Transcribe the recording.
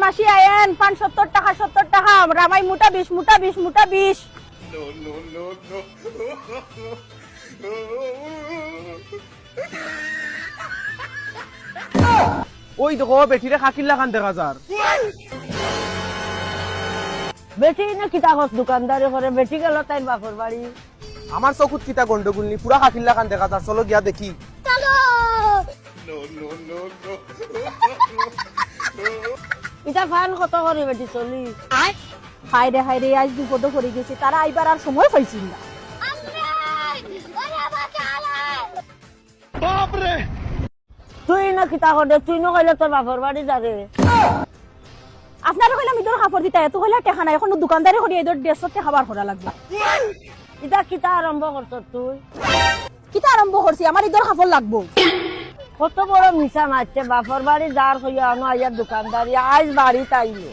মাসি আয়েন 75 টাকা 70 টাকা রামাই মোটা 20 মোটা 20 মোটা 20 ওই দেখো বেটিরে খাকির লাগান দেখা যার। বেটি না কিতা হস দোকানদারি করে বেটি গেল তাই বাপর বাড়ি। আমার চকুত কিতা গন্ডগোল নি পুরা খাকির লাগান দেখা যার, চলো গিয়া দেখি। চলো ইটা ফান কত করে বেটি চলি হাই রে আজ বিপদ করে গেছি, তারা আইবার আর সময় পাইছি না। তুই না কিতা করে তুই না কইলে তোর বাপর বাড়ি যাবে। আপনারা কইলাম ইদর কাপড় দিতে এত কইলা টেকা নাই, এখন দোকানদারি করি ইদর 150 খাবার করা লাগবে। ইটা কিতা আরম্ভ করছ তুই? কিতা আরম্ভ করছি, আমার ইদর কাপড় লাগবো। কত বড় মিশা মারছে বাপর বাড়ি যার হইয়া আনো আইয়ার দোকানদারি আজ বাড়ি তাইলো।